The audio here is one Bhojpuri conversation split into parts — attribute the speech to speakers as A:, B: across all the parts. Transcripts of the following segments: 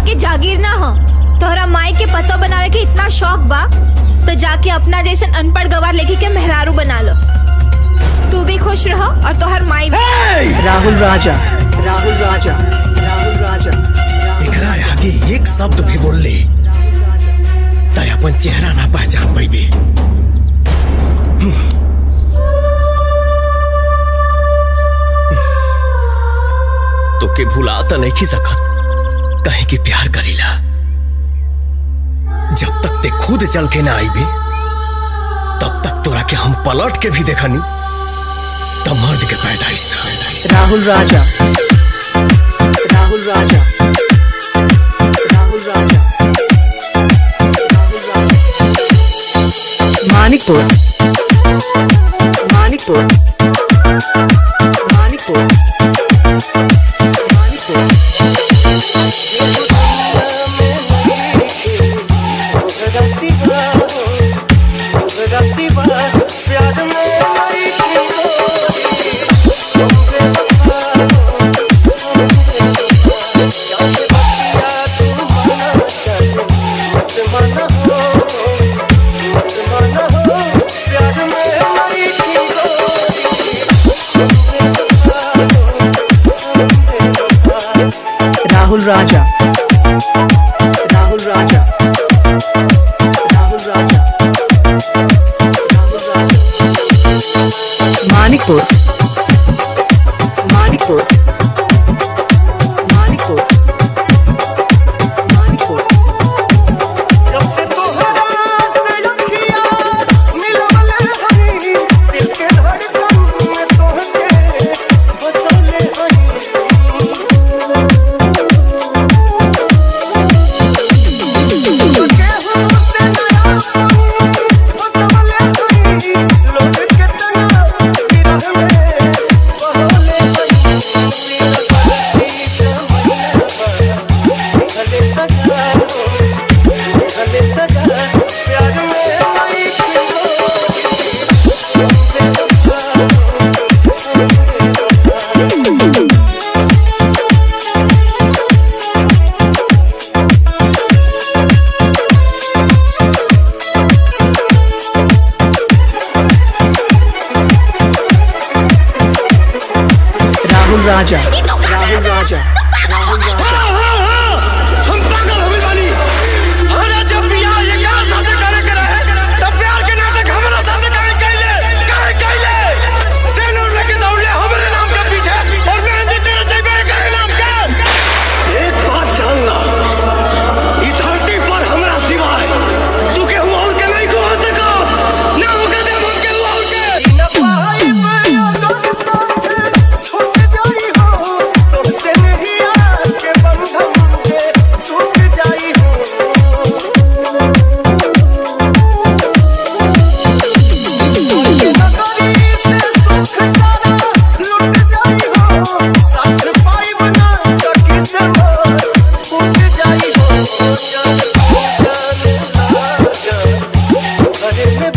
A: बाप के जागीर ना हो। तोहरा माई के पतो बनावे के इतना शौक बा तो जाके अपना जैसे अनपढ़ गवार लेके के मेहरारू बना लो। तू भी खुश रहो और तोहर माई भी।
B: राहुल राजा, राहुल राजा, राहुल राजा।
C: एकरा आगे एक शब्द भी बोल ले तय अपन चेहरा ना पहचान पाइबे। तो के भुला तो नहीं की सकत कहे कि प्यार करीला। जब तक ते खुद चल के ना आईबे तब तक तोरा के हम पलट के भी देखनी तब मर्द के पैदाइश ना।
B: राहुल राजा, राहुल राजा, राहुल राजा, राहुल राजा। मानिकपुर, मानिकपुर, मानिकपुर, मानिकपुर। राहुल राजा, राहुल राजा, राहुल राजा, राहुल राजा। मानिकपुर, मानिकपुर, मानिकपुर, मानिकपुर। राहुल राजा, राहुल राजा, राहुल राजा।
C: हम पागल हो गइल बानी। हमरा जब बियाह एकरा साथे करे के रहे तब प्यार के नाटक हमरा साथे काहे कइले सेनूर लेके दौड़ले हमरे नाम के पीछे और मेहंदी तेरे जेबे करे नाम के। एक बात जानना ई धरती पर हमरा सिवाय तू के हुआ और के नहीं को हो सको ना होके दे हम के हुआ और के ना पाई पे तो साथ छूट जाई हो तुमसे नहीं आके बंधन के टूट जाई हो। के नगरी से सुख सारा लुट जाई हो साथ पाई बना तो किसे फूट जाई हो। अरे में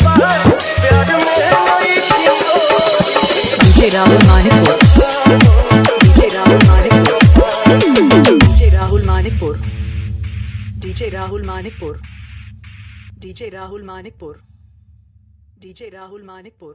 C: बात प्यार में आई थी तो।
B: DJ Rahul Manikpur, DJ Rahul Manikpur, DJ Rahul Manikpur, DJ Rahul Manikpur, DJ Rahul Manikpur, DJ Rahul Manikpur.